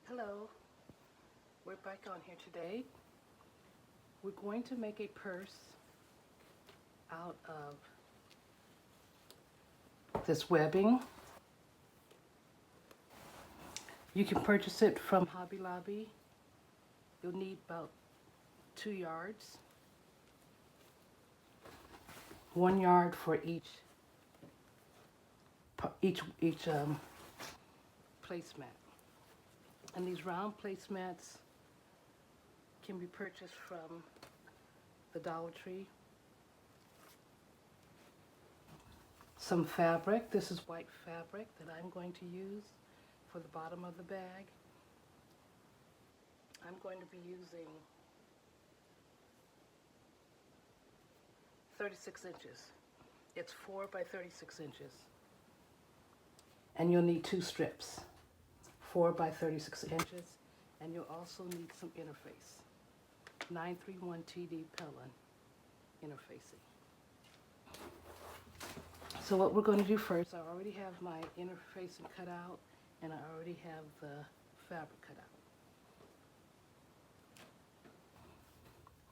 Hello, we're back on here today. We're going to make a purse out of this webbing. You can purchase it from Hobby Lobby. You'll need about 2 yards. 1 yard for each placemat. And these round placemats can be purchased from the Dollar Tree. Some fabric. This is white fabric that I'm going to use for the bottom of the bag. I'm going to be using 36 inches. It's 4 by 36 inches. And you'll need 2 strips, 4 by 36 inches, and you'll also need some interface. 931 TD Pellin interfacing. So what we're going to do first, I already have my interfacing cut out, and I already have the fabric cut out.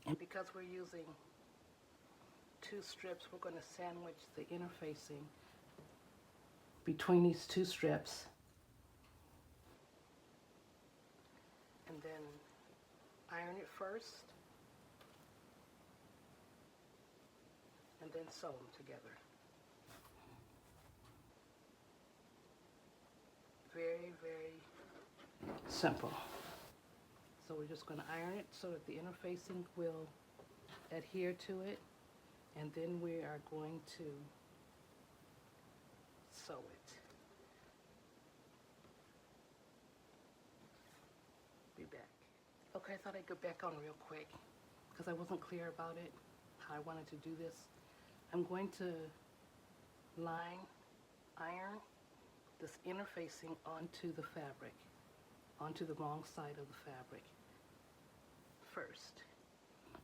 And because we're using 2 strips, we're going to sandwich the interfacing between these 2 strips, and then iron it first, and then sew them together. Very, very simple. So we're just going to iron it so that the interfacing will adhere to it, and then we are going to sew it. Be back. Okay, I thought I'd go back on real quick because I wasn't clear about it, how I wanted to do this. I'm going to iron this interfacing onto the fabric, onto the wrong side of the fabric first.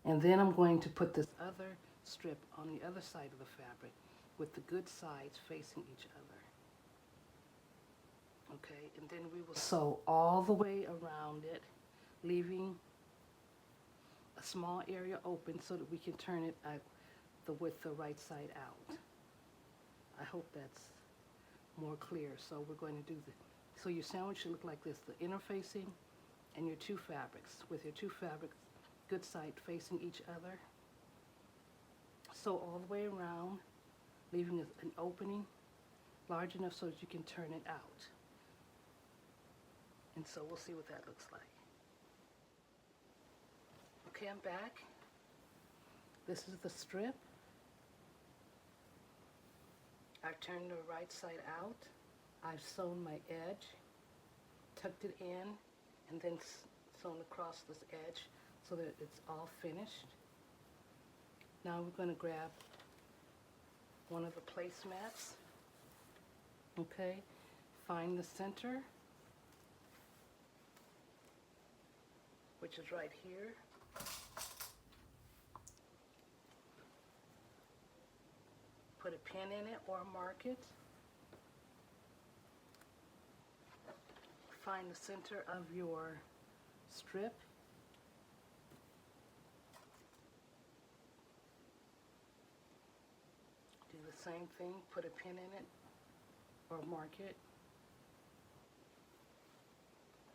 And then I'm going to put this other strip on the other side of the fabric with the good sides facing each other. Okay, and then we will sew all the way around it, leaving a small area open so that we can turn it with the right side out. I hope that's more clear. So we're going to do so your sandwich should look like this: the interfacing and your 2 fabrics, with your 2 fabrics good side facing each other. Sew all the way around, leaving an opening large enough so that you can turn it out. And so we'll see what that looks like. Okay, I'm back. This is the strip. I've turned the right side out. I've sewn my edge, tucked it in, and then sewn across this edge so that it's all finished. Now we're going to grab one of the placemats. Okay, find the center, which is right here. Put a pin in it or mark it. Find the center of your strip. Do the same thing, put a pin in it or mark it.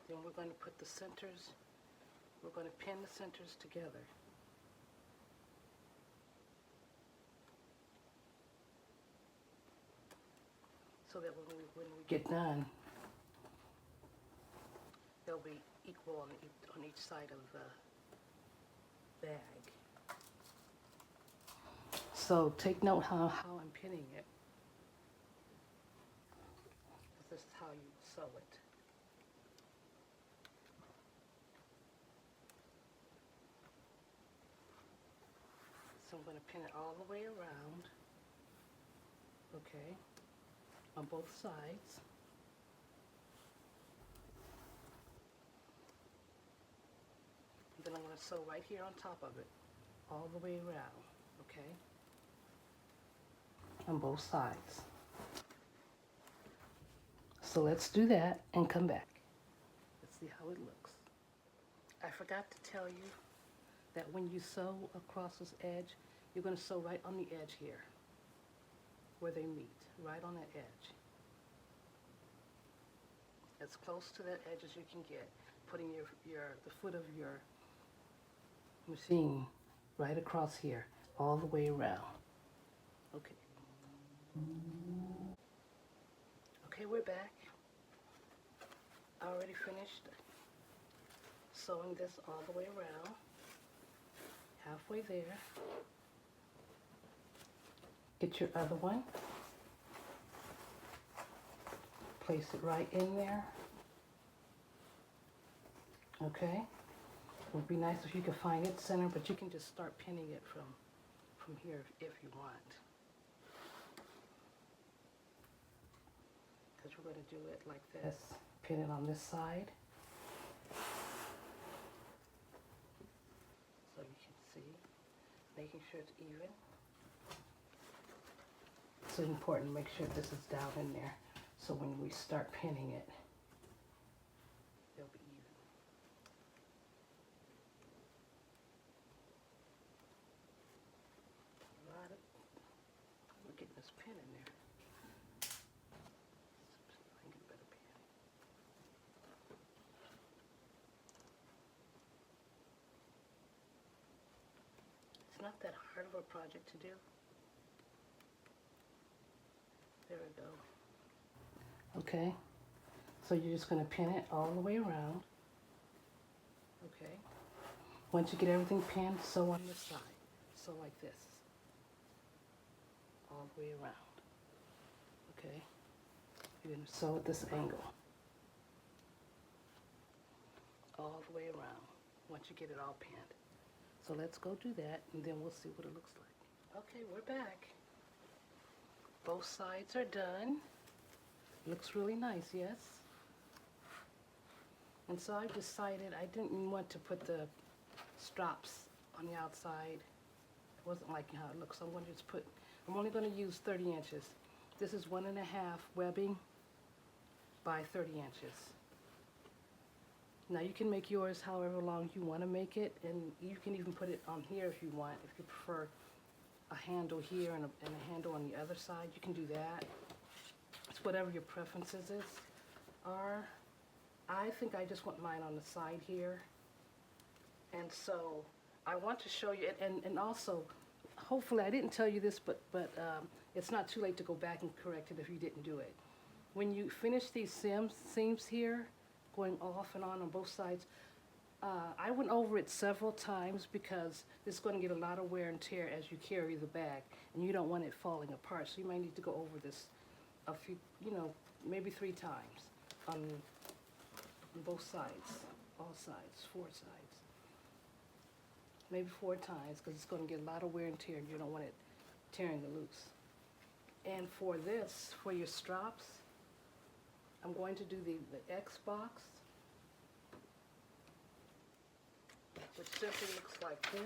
Then we're going to put the centers, we're going to pin the centers together. So that when we get done, they'll be equal on each side of the bag. So take note how I'm pinning it. This is how you sew it. So I'm going to pin it all the way around, okay, on both sides. And then I'm going to sew right here on top of it, all the way around, okay, on both sides. So let's do that and come back. Let's See how it looks. I forgot to tell you that when you sew across this edge, you're going to sew right on the edge here, where they meet, right on that edge. As close to that edge as you can get, putting the foot of your machine right across here, all the way around. Okay. Okay, we're back. I already finished sewing this all the way around, halfway there. Get your other one, place it right in there. Okay, it would be nice if you could find its center, but you can just start pinning it from here if you want. Because we're going to do it like this. Pin it on this side, so you can see, making sure it's even. It's important to make sure this is down in there, so when we start pinning it, they'll be even. We're getting this pin in there. I can get a better pin. It's not that hard of a project to do. There we go. Okay, so you're just going to pin it all the way around. Okay. Once you get everything pinned, sew on this side. Sew like this. All the way around. Okay. You're going to sew at this angle. All the way around. Once you get it all pinned. So let's go do that, and then we'll see what it looks like. Okay, we're back. Both sides are done. Looks really nice, yes? And so I decided I didn't want to put the straps on the outside. It wasn't liking how it looks, so I'm going to just I'm only going to use 30 inches. This is 1.5 webbing by 30 inches. Now you can make yours however long you want to make it, and you can even put it on here if you want. If you prefer a handle here and a handle on the other side, you can do that. It's whatever your preferences are. I think I just want mine on the side here. And so I want to show you, and also, hopefully I didn't tell you this, but it's not too late to go back and correct it if you didn't do it. When you finish these seams here, going off and on both sides, I went over it several times because this is going to get a lot of wear and tear as you carry the bag, and you don't want it falling apart. So you might need to go over this a few, maybe 3 times on both sides, all sides, 4 sides. Maybe 4 times, because it's going to get a lot of wear and tear, and you don't want it tearing it loose. And for this, for your straps, I'm going to do the X box, which simply looks like this.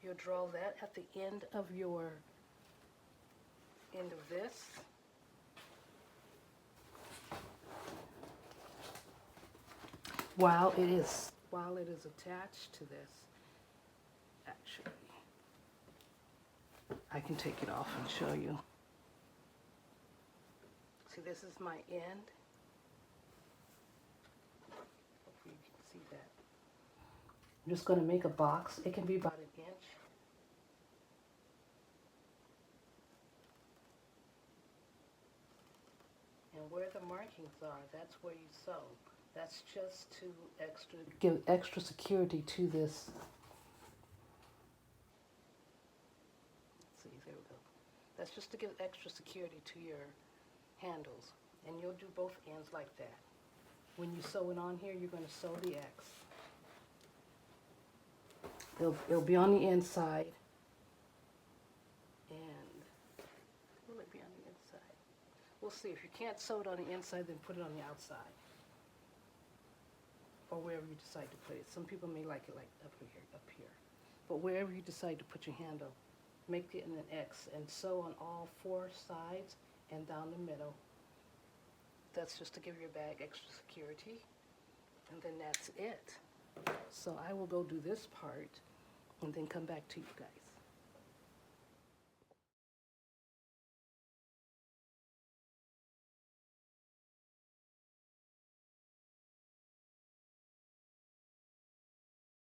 You'll draw that at the end of this. While it is attached to this, actually, I can take it off and show you. See, this is my end. Hopefully you can see that. I'm just going to make a box. It can be about 1 inch. And where the markings are, that's where you sew. That's just to give extra security to this. Let's see, there we go. That's just to give extra security to your handles. And you'll do both ends like that. When you sew it on here, you're going to sew the X. It'll be on the inside. And will it be on the inside? We'll see. If you can't sew it on the inside, then put it on the outside. or wherever you decide to put it. Some people may like it like up here. But wherever you decide to put your handle, make it in an X and sew on all 4 sides and down the middle. That's just to give your bag extra security. And then that's it. So I will go do this part and then come back to you guys.